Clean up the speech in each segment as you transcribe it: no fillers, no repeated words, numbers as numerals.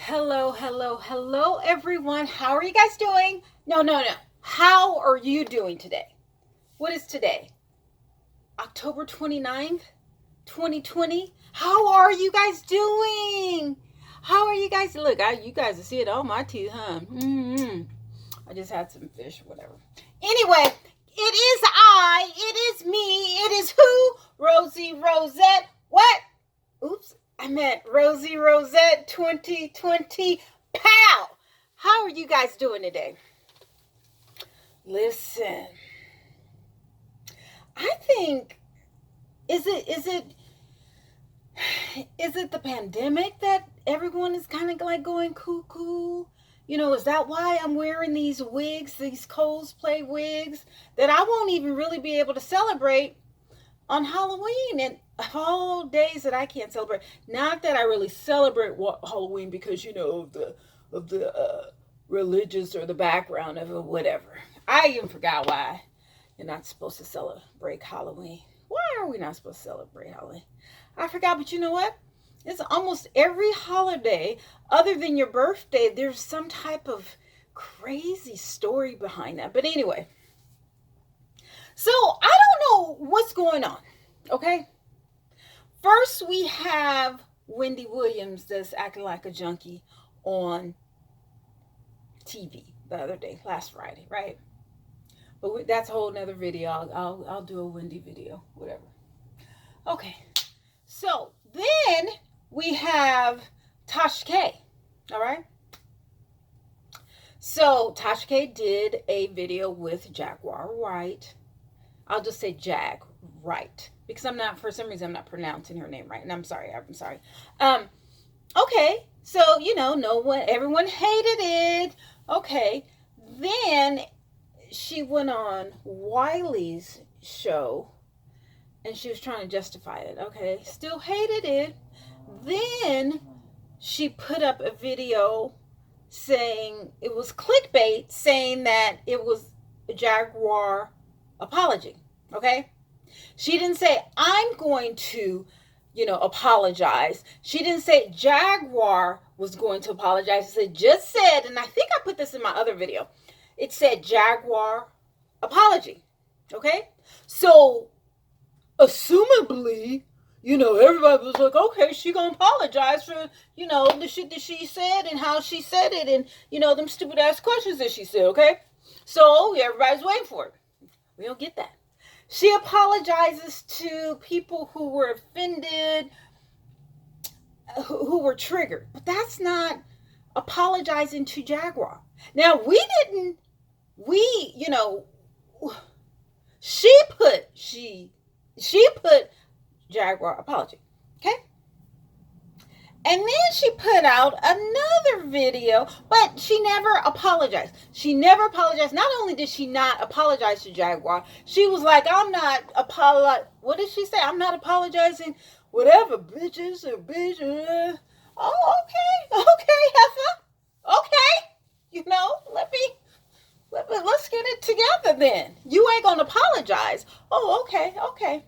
Hello, everyone. How are you guys doing? No. How are you doing today? What is today? October 29th, 2020. How are you guys doing? How are you guys? Look, you guys see it on my teeth, huh? I just had some fish, whatever. Anyway, it is me, it is who? Rosie Rosette. What? Oops, I meant Rosie Rosette 2020. Pow! How are you guys doing today? Listen, I think is it the pandemic that everyone is kind of like going cuckoo? Is that why I'm wearing these wigs, these cosplay wigs, that I won't even really be able to celebrate on Halloween and all days that I can't celebrate. Not that I really celebrate Halloween because of the religious or the background of it, whatever. I even forgot why you're not supposed to celebrate Halloween. Why are we not supposed to celebrate Halloween? I forgot, but you know what? It's almost every holiday, other than your birthday, there's some type of crazy story behind that. But anyway, so I don't know what's going on, okay? First, we have Wendy Williams that's acting like a junkie on TV the other day, last Friday, right? But that's a whole nother video. I'll do a Wendy video, whatever. Okay, so then we have Tasha K. All right. So Tasha K did a video with Juguar Wright. I'll just say Jag Wright because for some reason I'm not pronouncing her name right, and I'm sorry. Okay, so no one, everyone hated it. Okay, then she went on Wiley's show and she was trying to justify it. Okay, still hated it. Then she put up a video saying it was clickbait, saying that it was a Juguar apology. Okay, she didn't say I'm going to apologize. She didn't say Juguar was going to apologize. It just said, and I think I put this in my other video, it said Juguar apology. Okay, so assumably, everybody was like, okay, she gonna apologize for, the shit that she said and how she said it and, them stupid ass questions that she said, okay? So everybody's waiting for it. We don't get that. She apologizes to people who were offended, who were triggered. But that's not apologizing to Juguar. Now, she put Juguar apology. Okay? And then she put out another video, but she never apologized. Not only did she not apologize to Juguar, she was like, what did she say? I'm not apologizing, whatever, bitches or bitches. Oh, okay, heifer. Okay. Let's get it together then. You ain't gonna apologize. Oh, okay.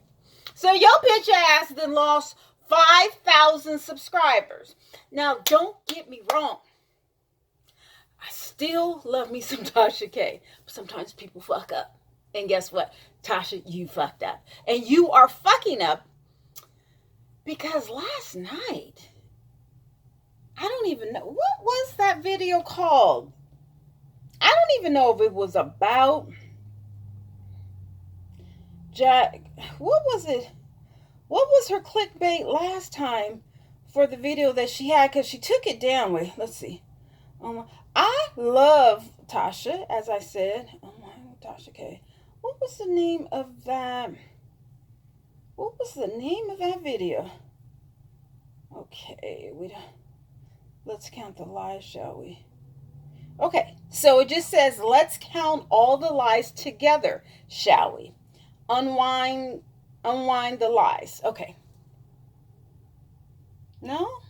So your bitch ass then lost 5,000 subscribers. Now, don't get me wrong. I still love me some Tasha K. But sometimes people fuck up. And guess what? Tasha, you fucked up. And you are fucking up because last night, I don't even know. What was that video called? I don't even know if it was about Jack. What was it? What was her clickbait last time for the video that she had? Because she took it down. Wait, let's see. I love Tasha, as I said. Oh my, Tasha K. What was the name of that? What was the name of that video? Okay, let's count the lies, shall we? Okay, so it just says, let's count all the lies together, shall we? Unwind the lies. Okay. No.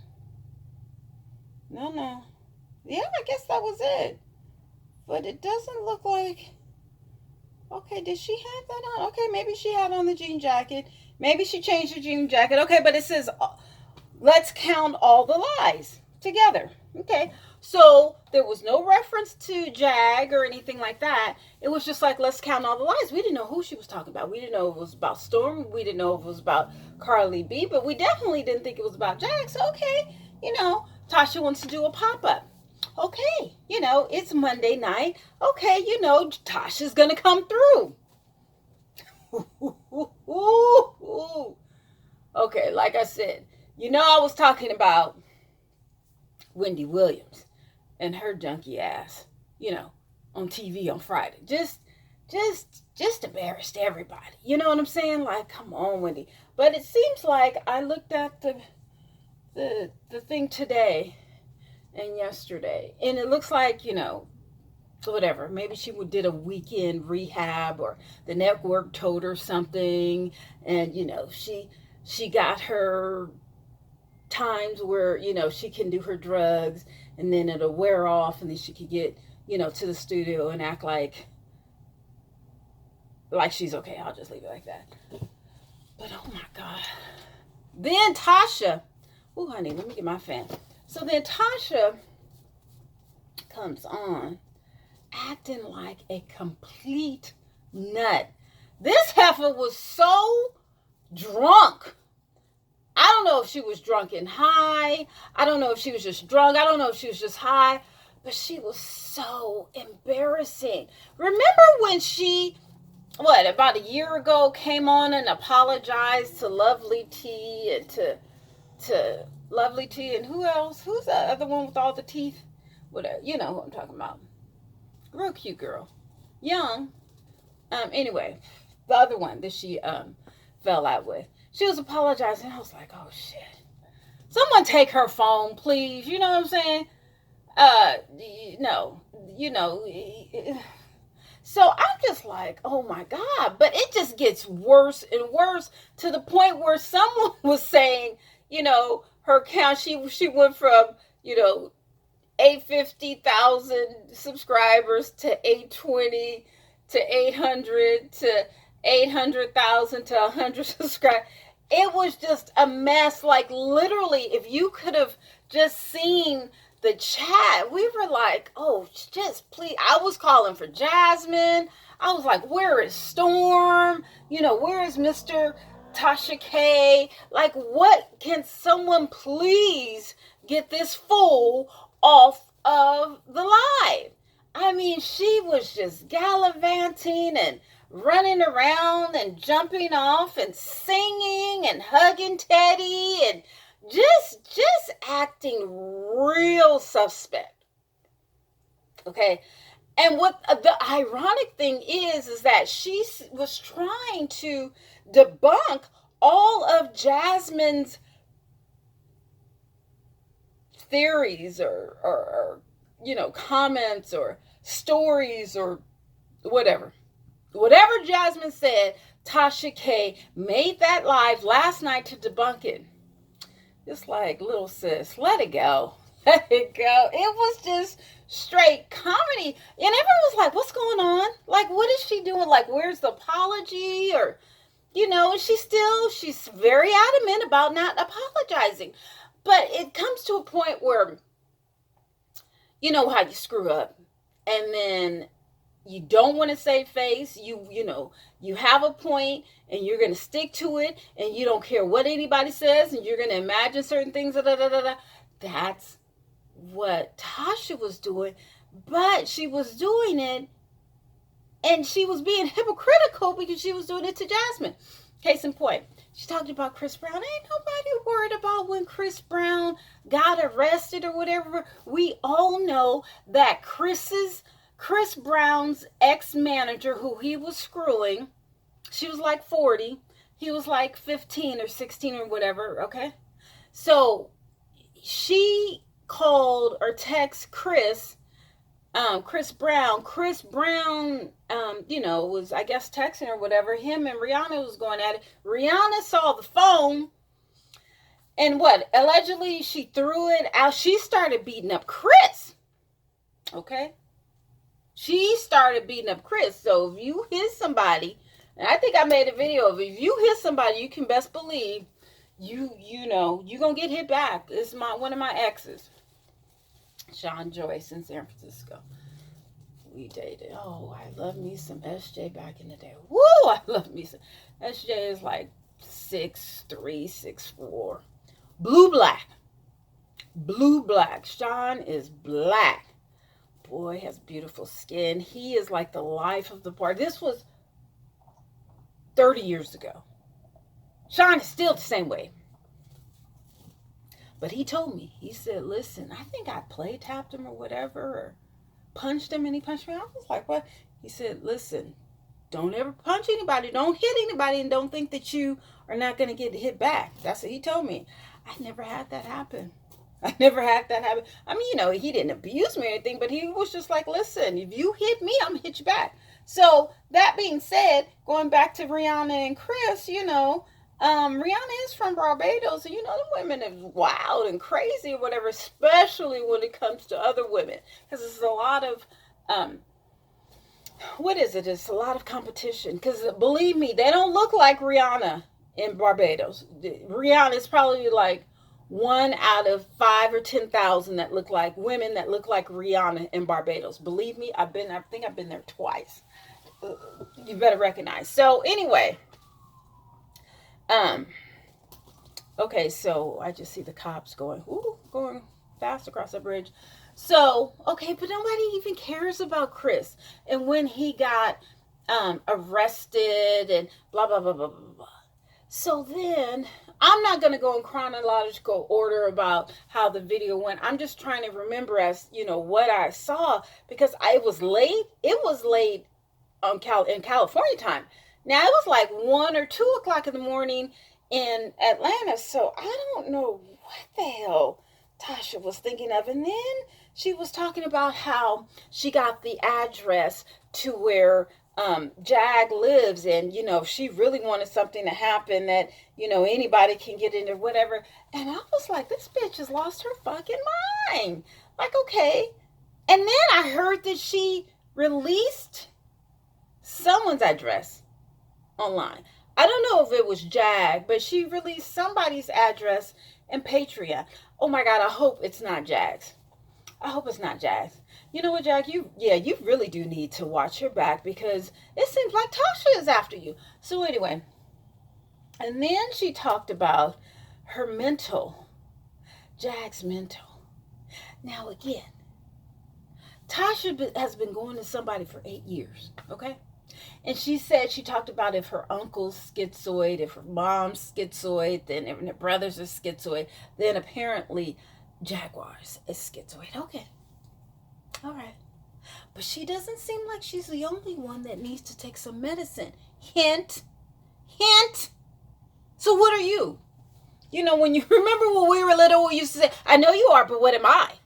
Yeah, I guess that was it. But it doesn't look like... Okay, did she have that on? Okay, maybe she had on the jean jacket. Maybe she changed the jean jacket. Okay, but it says, let's count all the lies. together. Okay. So there was no reference to Jag or anything like that. It was just like, let's count all the lies. We didn't know who she was talking about. We didn't know if it was about Storm. We didn't know if it was about Carly B. But we definitely didn't think it was about Jag. So, okay, Tasha wants to do a pop-up. Okay, it's Monday night. Okay, Tasha's going to come through. Okay, like I said, I was talking about Wendy Williams and her junky ass, on TV on Friday. Just embarrassed everybody. You know what I'm saying? Like, come on, Wendy. But it seems like I looked at the thing today and yesterday, and it looks like, whatever. Maybe she did a weekend rehab, or the network told her something, and she got her times where she can do her drugs, and then it'll wear off, and then she could get to the studio and act like she's okay. I'll just leave it like that. But oh my God, then Tasha, oh honey, let me get my fan. So then Tasha comes on acting like a complete nut. This heifer was so drunk. I don't know if she was drunk and high. I don't know if she was just drunk. I don't know if she was just high. But she was so embarrassing. Remember when she, about a year ago, came on and apologized to Lovely T and to Lovely T and who else? Who's the other one with all the teeth? Whatever. You know who I'm talking about. Real cute girl. Young. Anyway, the other one that she fell out with. She was apologizing. I was like, oh shit. Someone take her phone, please. You know what I'm saying? No. So I'm just like, oh my God. But it just gets worse and worse to the point where someone was saying, her count, she went from, 850,000 subscribers to 820 to 800 to 800,000 to 100 subscribers. It was just a mess. Like, literally, if you could have just seen the chat, we were like, oh, just please. I was calling for Jasmine. I was like, where is Storm? Where is Mr. Tasha K? Like, what can someone please get this fool off of the live? I mean, she was just gallivanting and running around and jumping off and singing and hugging Teddy and just acting real suspect. Okay. And what the ironic thing is that she was trying to debunk all of Jasmine's theories or comments or stories or whatever. Whatever Jasmine said, Tasha K made that live last night to debunk it. It's like, little sis, let it go. Let it go. It was just straight comedy. And everyone was like, what's going on? Like, what is she doing? Like, where's the apology? Or, and she's very adamant about not apologizing. But it comes to a point where, you know how you screw up. And then you don't want to save face. You have a point and you're going to stick to it. And you don't care what anybody says. And you're going to imagine certain things. That's what Tasha was doing. But she was doing it. And she was being hypocritical because she was doing it to Jasmine. Case in point. She talked about Chris Brown. Ain't nobody worried about when Chris Brown got arrested or whatever. We all know that Chris Brown's ex-manager, who he was screwing, she was like 40. He was like 15 or 16 or whatever, okay? So she called or texted Chris Brown. Chris Brown, was, I guess, texting or whatever. Him and Rihanna was going at it. Rihanna saw the phone. And allegedly she threw it out. She started beating up Chris. Okay? She started beating up Chris. So if you hit somebody, and I think I made a video of it, if you hit somebody, you can best believe you're going to get hit back. It's one of my exes. Sean Joyce in San Francisco. We dated. Oh, I love me some SJ back in the day. Woo! I love me some. SJ is like 6'3", 6'4". Blue black. Blue black. Sean is black. Boy, has beautiful skin. He is like the life of the party. This was 30 years ago. Sean is still the same way. But he told me, he said, listen, I think I play tapped him or whatever, or punched him, and he punched me. I was like, what? He said, listen, don't ever punch anybody, don't hit anybody, and don't think that you are not going to get hit back. That's what he told me. I never had that happen. I never had that happen. I mean, he didn't abuse me or anything, but he was just like, listen, if you hit me, I'm going to hit you back. So that being said, going back to Rihanna and Chris, Rihanna is from Barbados, and the women is wild and crazy or whatever, especially when it comes to other women, because it's a lot of, it's a lot of competition, because believe me, they don't look like Rihanna in Barbados. Rihanna is probably like 1 out of 5 or 10,000 that look like women that look like Rihanna in Barbados. Believe me, I think I've been there twice. You better recognize. So anyway, okay, so I just see the cops going fast across the bridge. So, okay, but nobody even cares about Chris and when he got arrested and blah, blah, blah, blah, blah, blah. So then, I'm not going to go in chronological order about how the video went. I'm just trying to remember what I saw, because it was late. It was late in California time. Now, it was like 1 or 2 o'clock in the morning in Atlanta, so I don't know what the hell Tasha was thinking of. And then she was talking about how she got the address to where Jag lives, and she really wanted something to happen that anybody can get in or whatever. And I was like, this bitch has lost her fucking mind. Like, okay. And then I heard that she released someone's address online. I don't know if it was Jag, but she released somebody's address in Patreon. Oh my God, I hope it's not Jag's. I hope it's not Jag's. You know what, Jag? You really do need to watch your back, because it seems like Tasha is after you. So anyway, and then she talked about her mental, Jag's mental. Now again, Tasha has been going to somebody for 8 years, okay? And she talked about if her uncle's schizoid, if her mom's schizoid, then if her brothers are schizoid, then apparently Jaguar's is schizoid. Okay. All right. But she doesn't seem like she's the only one that needs to take some medicine. Hint. Hint. So what are you? When you remember when we were little, we used to say, I know you are, but what am I?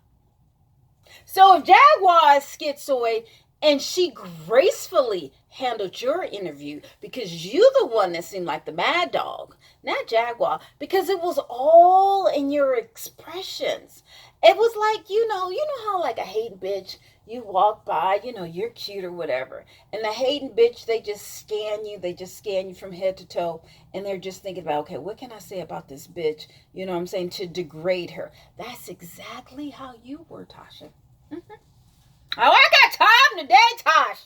So if Jaguar is schizoid, and she gracefully handled your interview, because you're the one that seemed like the mad dog, not Jaguar, because it was all in your expressions. It was like, you know how like a hating bitch, you walk by, you're cute or whatever, and the hating bitch, they just scan you from head to toe, and they're just thinking about, okay, what can I say about this bitch, to degrade her. That's exactly how you were, Tasha. Mm-hmm. Oh, I got time today, Tosh.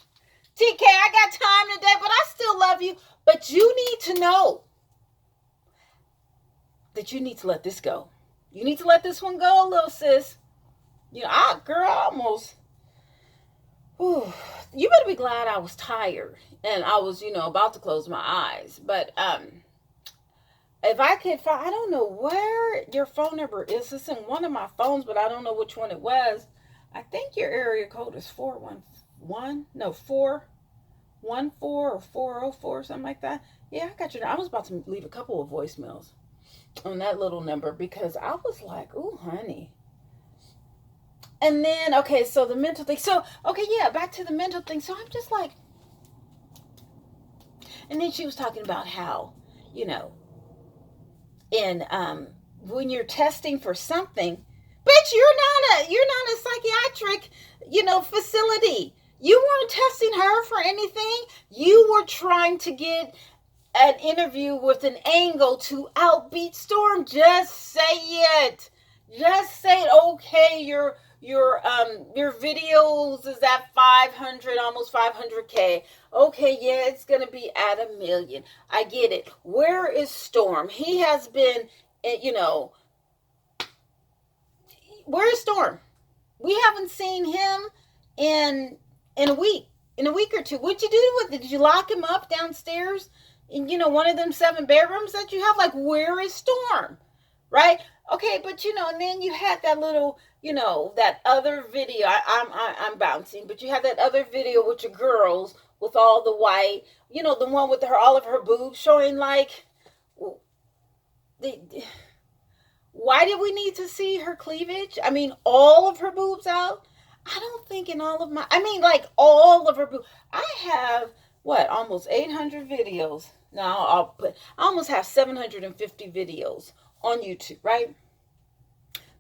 TK, I got time today, but I still love you. But you need to know that you need to let this go. You need to let this one go, little sis. Almost. Whew, you better be glad I was tired and I was, about to close my eyes. But if I could find, I don't know where your phone number is. It's in one of my phones, but I don't know which one it was. I think your area code is 414 or 404, something like that. Yeah, I got your. I was about to leave a couple of voicemails on that little number, because I was like, ooh, honey. And then, okay, so the mental thing. So, okay, yeah, back to the mental thing. So I'm just like, and then she was talking about how, when you're testing for something, bitch, you're not a psychiatric, facility. You weren't testing her for anything. You were trying to get an interview with an angle to outbeat Storm. Just say it. Just say it. Okay, your videos is at 500, almost 500K. Okay, yeah, it's gonna be at 1 million. I get it. Where is Storm? He has been, you know, where is Storm? We haven't seen him in in a week, in a week or two. What'd you do with it? Did you lock him up downstairs in, one of them 7 bedrooms that you have? Like, where is Storm? Right? Okay, but and then you had that little, that other video. I'm bouncing, but you had that other video with your girls with all the white, the one with all of her boobs showing. Like, the why did we need to see her cleavage? I mean, all of her boobs out? I don't think in all of like all of her boobs. I have, what, almost 800 videos. Now I almost have 750 videos on YouTube, right?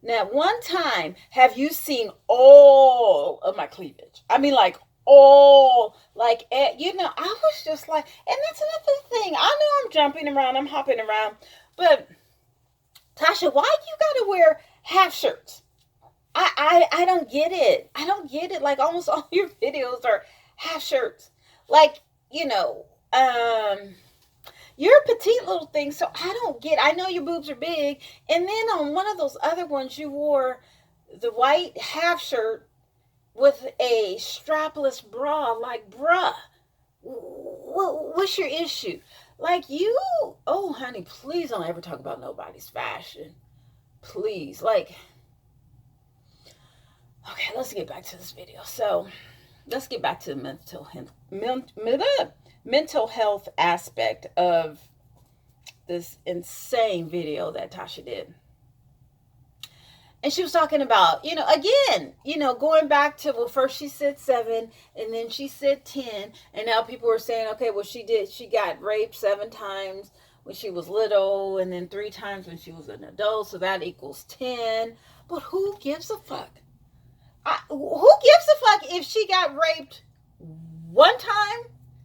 Now, one time, have you seen all of my cleavage? I mean, like, all, like, I was just like, and that's another thing. I know I'm jumping around, I'm hopping around, but Tasha, why you gotta wear half shirts? I don't get it. I don't get it. Like, almost all your videos are half shirts. Like, you're a petite little thing, so I know your boobs are big. And then on one of those other ones, you wore the white half shirt with a strapless bra. Like, bruh, what's your issue? Like, oh, honey, please don't ever talk about nobody's fashion. Please. Like, okay, let's get back to this video. So, let's get back to the mental health aspect of this insane video that Tasha did. And she was talking about, again, going back to, well, first she said 7, and then she said 10, and now people are saying, okay, well, she got raped 7 times when she was little, and then 3 times when she was an adult, so that equals 10. But who gives a fuck? Who gives a fuck if she got raped 1 time,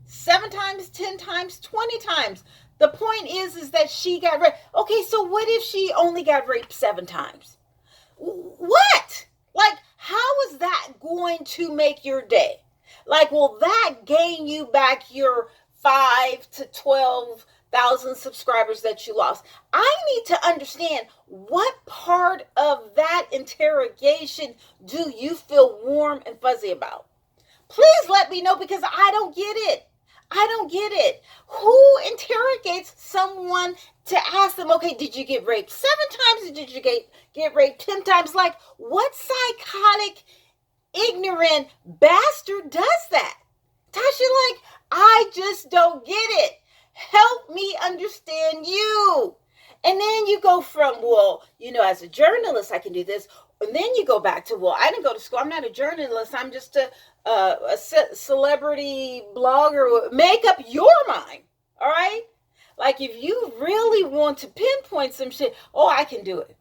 7 times, 10 times, 20 times? The point is that she got raped. Okay, so what if she only got raped 7 times? What? Like, how is that going to make your day? Like, will that gain you back your 5 to 12,000 subscribers that you lost? I need to understand, what part of that interrogation do you feel warm and fuzzy about? Please let me know, because I don't get it. I don't get it. Who interrogates someone to ask them, okay, did you get raped 7 times, or did you get raped 10 times? Like, what psychotic, ignorant bastard does that? Tasha, like, I just don't get it. Help me understand you. And then you go from, well, as a journalist, I can do this. And then you go back to, well, I didn't go to school. I'm not a journalist. I'm just a celebrity blogger. Make up your mind. All right? Like, if you really want to pinpoint some shit, oh, I can do it.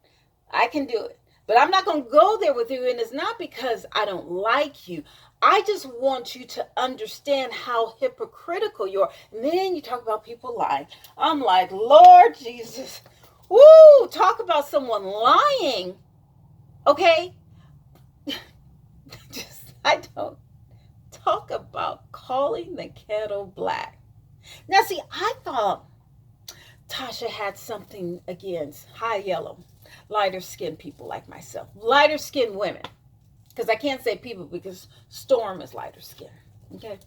I can do it. But I'm not going to go there with you. And it's not because I don't like you. I just want you to understand how hypocritical you are. And then you talk about people lying. I'm like, Lord Jesus. Woo! Talk about someone lying. Okay? I don't talk about calling the kettle black. Now, see, I thought Tasha had something against high yellow, lighter skinned people like myself, lighter skinned women. Because I can't say people, because Storm is lighter skinned. Okay?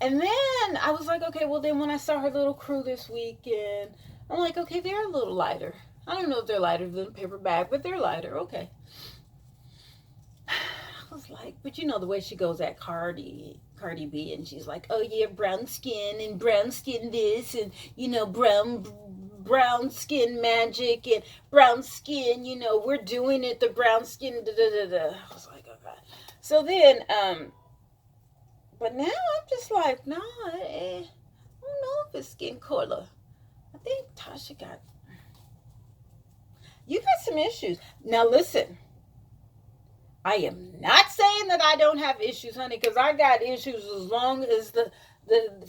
And then I was like, okay, well, then when I saw her little crew this weekend, I'm like, okay, they're a little lighter. I don't know if they're lighter than a paper bag, but they're lighter. Okay. I was like, but the way she goes at Cardi B, and she's like, oh yeah, brown skin and brown skin this, and brown skin magic and brown skin, we're doing it, the brown skin, da da da da. I was like, oh God. So then, but now I'm just like, nah, I don't know if it's skin color. I think Tasha you got some issues. Now listen, I am not saying that I don't have issues, honey, because I got issues as long as the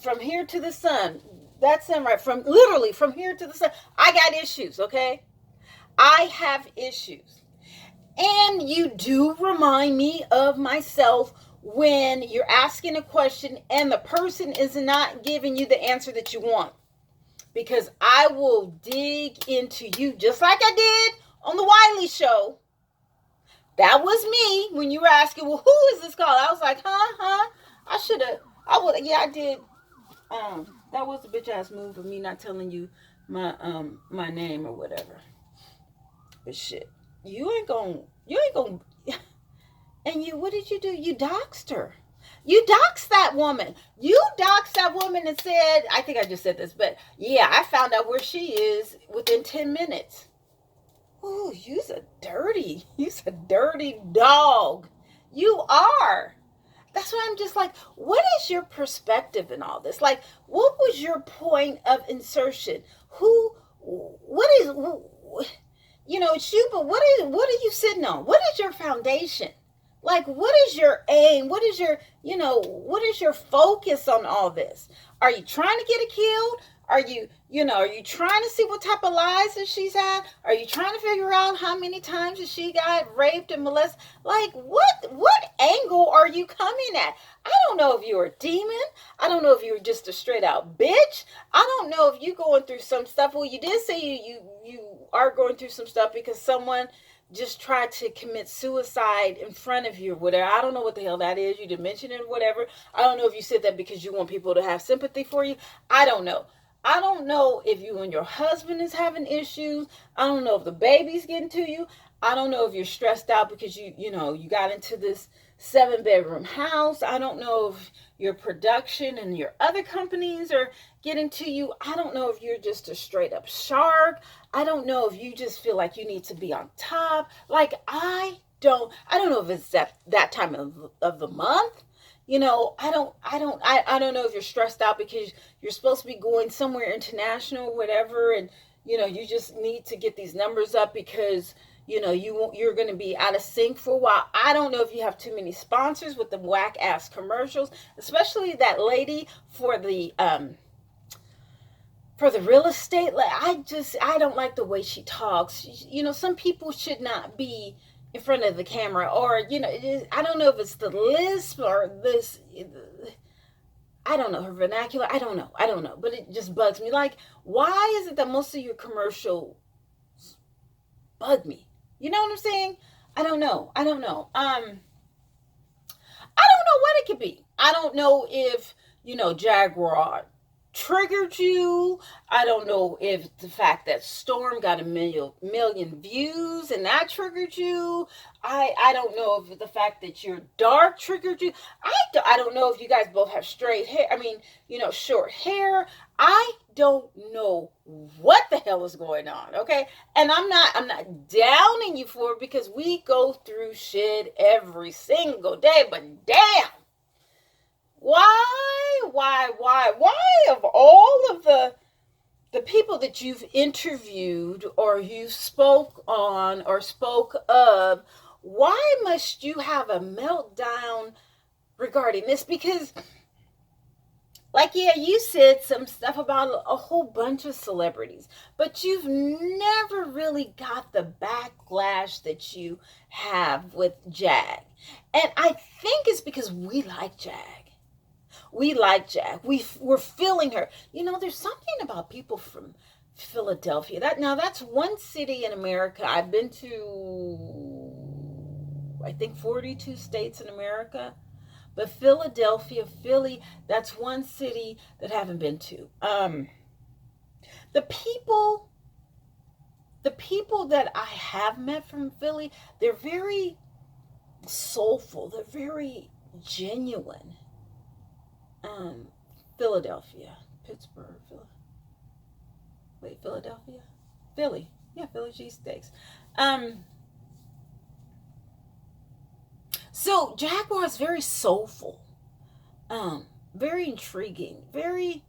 from here to the sun. That's him, right? Literally from here to the sun. I got issues, okay? I have issues. And you do remind me of myself when you're asking a question and the person is not giving you the answer that you want. Because I will dig into you just like I did on the Wiley show. That was me when you were asking, well, who is this called? I was like, huh? I should have, I would, yeah, I did. That was a bitch ass move of me not telling you my name or whatever. But shit, you ain't gonna, and you, what did you do? You doxed her. You doxed that woman. You doxed that woman and said, I think I just said this, but yeah, I found out where she is within 10 minutes. Ooh, you's a dirty dog. You are. That's why I'm just like, what is your perspective in all this? Like, what was your point of insertion? What is, it's you, but what are you sitting on? What is your foundation? Like, what is your aim? What is what is your focus on all this? Are you trying to get it killed? Are you trying to see what type of lies that she's had? Are you trying to figure out how many times that she got raped and molested? Like, what angle are you coming at? I don't know if you're a demon. I don't know if you're just a straight out bitch. I don't know if you're going through some stuff. Well, you did say you are going through some stuff because someone just tried to commit suicide in front of you or whatever. I don't know what the hell that is. You didn't mention it or whatever. I don't know if you said that because you want people to have sympathy for you. I don't know. I don't know if you and your husband is having issues. I don't know if the baby's getting to you. I don't know if you're stressed out because you got into this 7-bedroom house. I don't know if your production and your other companies are getting to you. I don't know if you're just a straight up shark. I don't know if you just feel like you need to be on top. Like, I don't know if it's that time of the month. I don't know if you're stressed out because you're supposed to be going somewhere international or whatever, and you just need to get these numbers up because you're going to be out of sync for a while. I don't know if you have too many sponsors with the whack ass commercials, especially that lady for the real estate. Like, I don't like the way she talks. Some people should not be in front of the camera, or I don't know if it's the lisp or this, I don't know, her vernacular. I don't know, but it just bugs me. Like, why is it that most of your commercials bug me? You know what I'm saying? I don't know. I don't know what it could be. I don't know if Jaguar triggered you. I don't know if the fact that Storm got a million views and that triggered you. I don't know if the fact that you're dark triggered you. I don't know if you guys both have straight hair. I mean, short hair. I don't know what the hell is going on, okay? And I'm not downing you for it because we go through shit every single day, but damn. Why of all of the people that you've interviewed or you spoke on or spoke of, why must you have a meltdown regarding this? Because, like, yeah, you said some stuff about a whole bunch of celebrities, but you've never really got the backlash that you have with Jag. And I think it's because we like Jag. We like Jag. We're feeling her. There's something about people from Philadelphia. That's one city in America. I've been to, I think, 42 states in America. But Philadelphia, Philly, that's one city that I haven't been to. The people that I have met from Philly, they're very soulful. They're very genuine. Philadelphia, Pittsburgh, Philadelphia, Philly. Yeah, Philly cheesesteaks. So Jaguar is very soulful, very intriguing, very.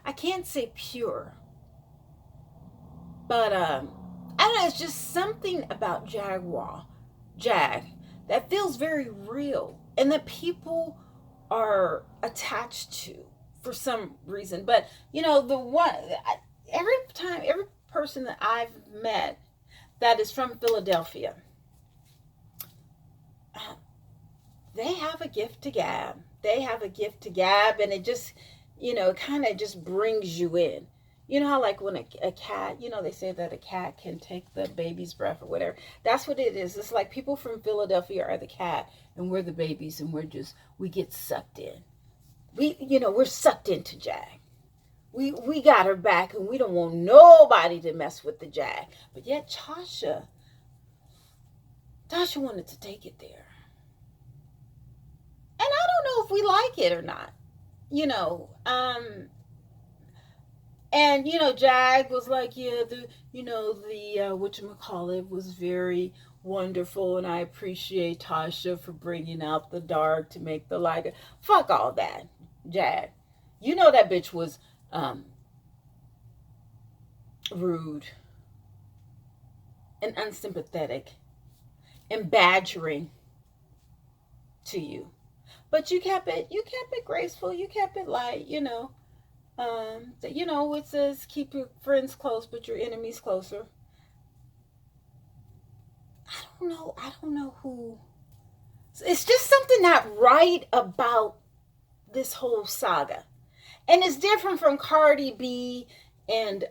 I can't say pure, but I don't know. It's just something about Jag, that feels very real and that people are attached to for some reason. But the one, every person that I've met that is from Philadelphia, they have a gift to gab. They have a gift to gab, and it just, kind of just brings you in. You know how, like, when a cat, they say that a cat can take the baby's breath or whatever. That's what it is. It's like people from Philadelphia are the cat, and we're the babies, and we get sucked in. We're sucked into Jag. We got her back, and we don't want nobody to mess with the Jag. But yet Tasha wanted to take it there. And I don't know if we like it or not. And Jag was like, yeah, the whatchamacallit was very wonderful, and I appreciate Tasha for bringing out the dark to make the light. Fuck all that, Jag. That bitch was rude and unsympathetic and badgering to you. But you kept it graceful, you kept it light, it says keep your friends close, but your enemies closer. I don't know who. It's just something not right about this whole saga. And it's different from Cardi B and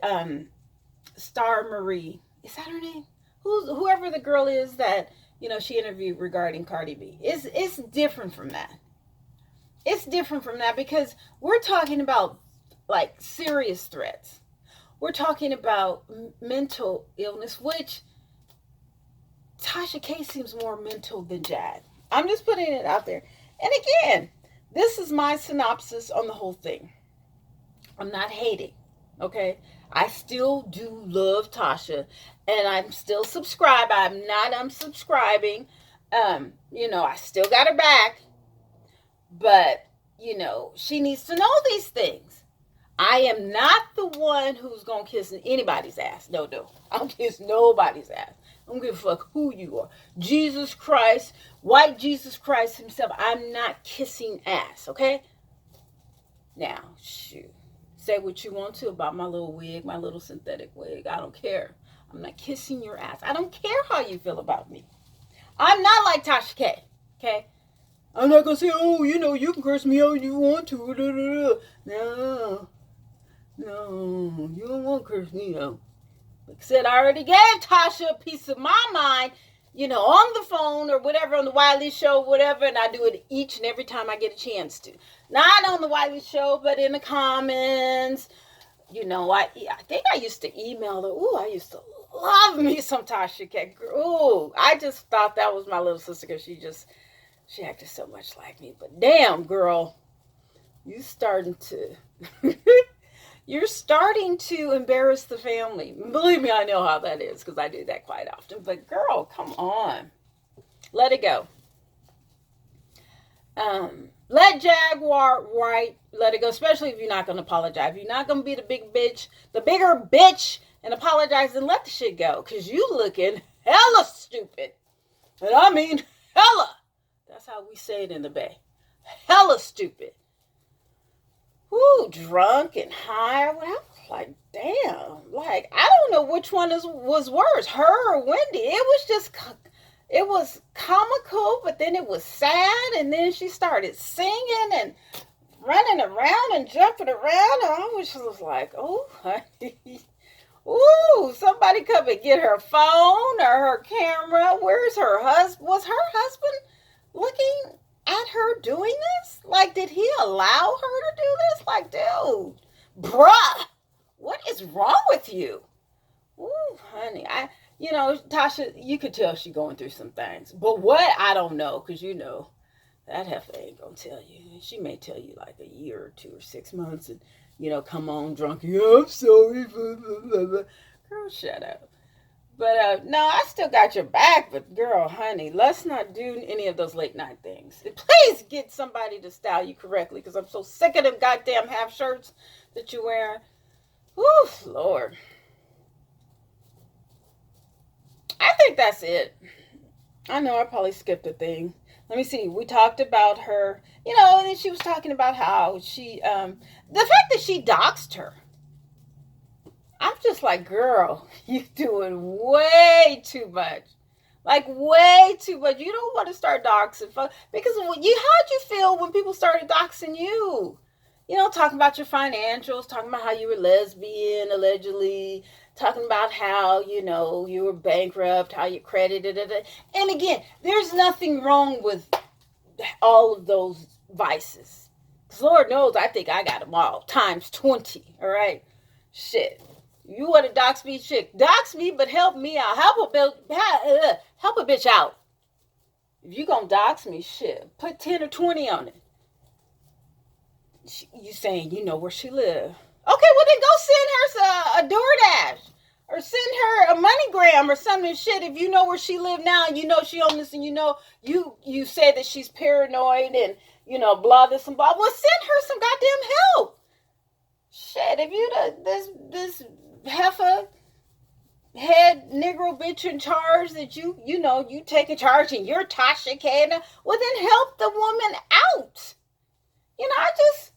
Star Marie. Is that her name? Whoever the girl is that, she interviewed regarding Cardi B. It's different from that. It's different from that because we're talking about, like, serious threats. We're talking about mental illness, which Tasha K seems more mental than Jag. I'm just putting it out there. And again, this is my synopsis on the whole thing. I'm not hating, okay? I still do love Tasha, and I'm still subscribed. I'm not unsubscribing. I still got her back. But, she needs to know these things. I am not the one who's going to kiss anybody's ass. No. I don't kiss nobody's ass. I don't give a fuck who you are. Jesus Christ, white Jesus Christ himself. I'm not kissing ass, okay? Now, shoot. Say what you want to about my little wig, my little synthetic wig. I don't care. I'm not kissing your ass. I don't care how you feel about me. I'm not like Tasha K, okay? I'm not going to say, oh, you can curse me out if you want to. No, you don't want to curse me out. Like I said, I already gave Tasha a piece of my mind, on the phone or whatever, on the Wiley Show, whatever, and I do it each and every time I get a chance to. Not on the Wiley Show, but in the comments. I think I used to email her. Ooh, I used to love me some Tasha K. Ooh, I just thought that was my little sister because she acted so much like me. But damn, girl, you're starting to embarrass the family. Believe me, I know how that is because I do that quite often. But girl, come on. Let it go. Let Juguar Wright let it go, especially if you're not going to apologize. If you're not going to be the bigger bitch and apologize, then let the shit go. Because you looking hella stupid. And I mean hella. That's how we say it in the Bay. Hella stupid. Woo, drunk and high. Well, like, damn. Like, I don't know which one was worse, her or Wendy. It was comical, but then it was sad, and then she started singing and running around and jumping around, and I was just like, oh, honey. Ooh, somebody come and get her phone or her camera. Where's her husband? Was her husband looking at her doing this? Like, did he allow her to do this? Like, dude, bruh, what is wrong with you? Ooh, honey, Tasha, you could tell she going through some things. But what? I don't know, because that heifer ain't going to tell you. She may tell you like a year or 2 or 6 months and, come on drunk. Yeah, I'm sorry. Girl, shut up. But, no, I still got your back. But, girl, honey, let's not do any of those late night things. Please get somebody to style you correctly, because I'm so sick of them goddamn half shirts that you wear. Whew, Lord. I think that's it. I know I probably skipped a thing. Let me see. We talked about her, and then she was talking about how she, the fact that she doxed her. I'm just like, girl, you doing way too much. Like way too much. You don't want to start doxing because how'd you feel when people started doxing you? Talking about your financials, talking about how you were lesbian allegedly, talking about how you were bankrupt, how you credited it. And again, there's nothing wrong with all of those vices. Because Lord knows, I think I got them all times 20. All right, shit. You want to dox me? Shit, dox me, but help me out. Help a bitch out. If you gonna dox me, shit, put 10 or 20 on it. You saying you know where she live? Okay, well then go send her a DoorDash or send her a MoneyGram or something. Shit, if you know where she live now, and you know she homeless, and you say that she's paranoid and blah this and blah. Well, send her some goddamn help. Shit, if you this heifer head Negro bitch in charge that you take in charge and you're Tasha Kana, well then help the woman out. I just,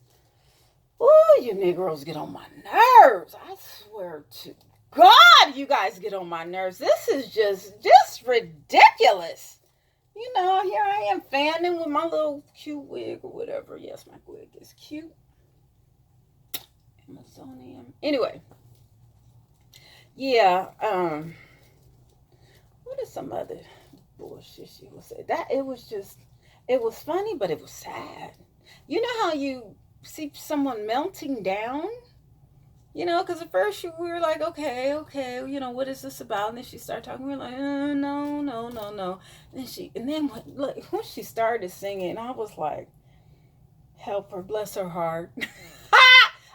you Negroes get on my nerves. I swear to God, you guys get on my nerves. This is just ridiculous. Here I am fanning with my little cute wig or whatever. Yes, my wig is cute. Amazonian. Anyway. Yeah, what is some other bullshit she would say? It was funny, but it was sad. You know how you see someone melting down? Because at first we were like, okay, what is this about? And then she started talking, we were like, no. And then when she started singing, I was like, help her, bless her heart.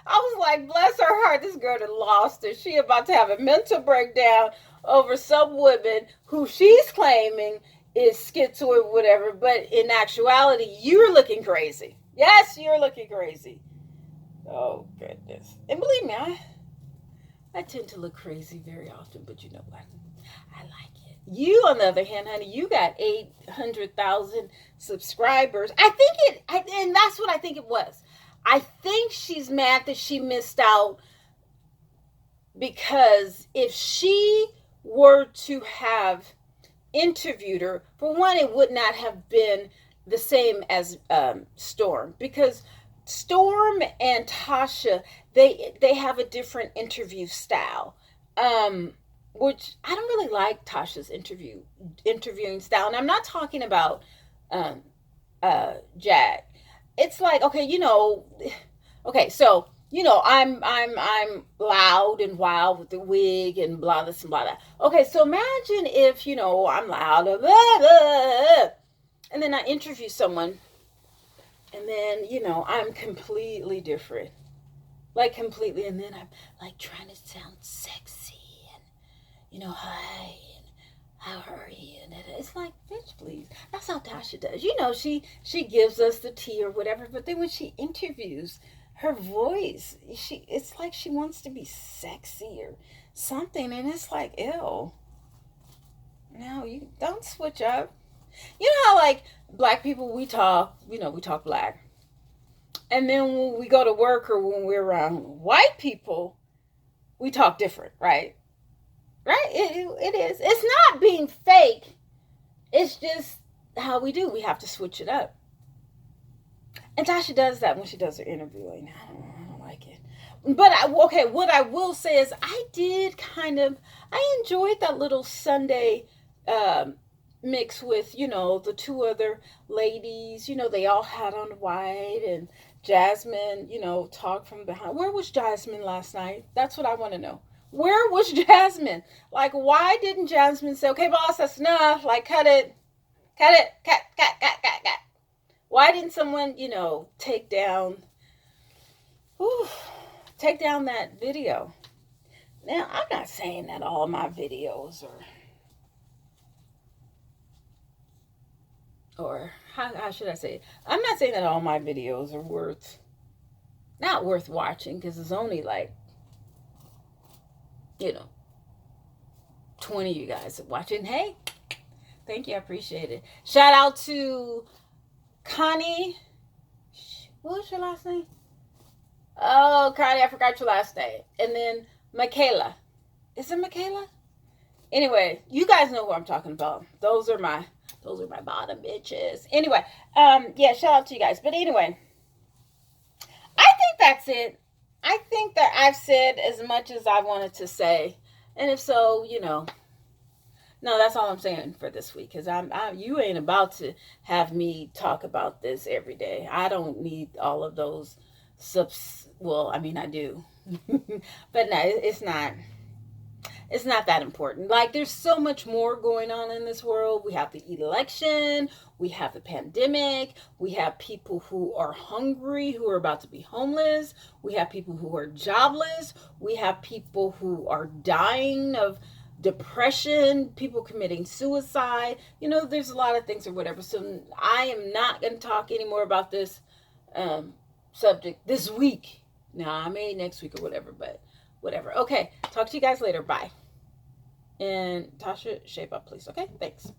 I was like, bless her heart, this girl that lost it. She about to have a mental breakdown over some woman who she's claiming is schizoid, whatever. But in actuality, you're looking crazy. Yes, you're looking crazy. Oh, goodness. And believe me, I tend to look crazy very often, but you know what? I like it. You, on the other hand, honey, you got 800,000 subscribers. And that's what I think it was. I think she's mad that she missed out because if she were to have interviewed her, for one, it would not have been the same as Storm, because Storm and Tasha, they have a different interview style, which I don't really like Tasha's interviewing style. And I'm not talking about Jack. It's like, okay, so I'm loud and wild with the wig and blah this and blah that. Okay, so imagine if I'm loud, blah, blah, blah, and then I interview someone, and then I'm completely different, like completely, and then I'm like trying to sound sexy and hi. How are you? And it's like, bitch, please. That's how Tasha does. She gives us the tea or whatever, but then when she interviews, her voice, it's like she wants to be sexy or something, and it's like, ew. No, you don't switch up. You know how like black people we talk black, and then when we go to work or when we're around white people, we talk different, right? Right? It is. It's not being fake. It's just how we do. We have to switch it up. And Tasha does that when she does her interviewing. I don't like it. But what I will say is I enjoyed that little Sunday mix with, the two other ladies. They all had on white, and Jasmine, talked from behind. Where was Jasmine last night? That's what I want to know. Where was Jasmine? Like, why didn't Jasmine say, okay, boss, that's enough. Like, cut it. Why didn't someone, take down that video? Now, I'm not saying that all my videos or how should I say it? I'm not saying that all my videos are not worth watching, because it's only like, 20 of you guys watching. Hey, thank you. I appreciate it. Shout out to Connie. What was your last name? Oh, Connie, I forgot your last name. And then Michaela. Is it Michaela? Anyway, you guys know who I'm talking about. Those are my bottom bitches. Anyway, yeah, shout out to you guys. But anyway, I think that's it. I think that I've said as much as I wanted to say. And if so, no, that's all I'm saying for this week. Because you ain't about to have me talk about this every day. I don't need all of those subs. Well, I mean, I do, but no, it's not. It's not that important. Like, there's so much more going on in this world. We have the election, we have the pandemic, we have people who are hungry, who are about to be homeless, we have people who are jobless, we have people who are dying of depression, people committing suicide. There's a lot of things or whatever. So I am not going to talk anymore about this subject this week. Now, I may next week or whatever, but whatever. Okay, talk to you guys later. Bye. And Tasha, shape up, please. Okay, thanks.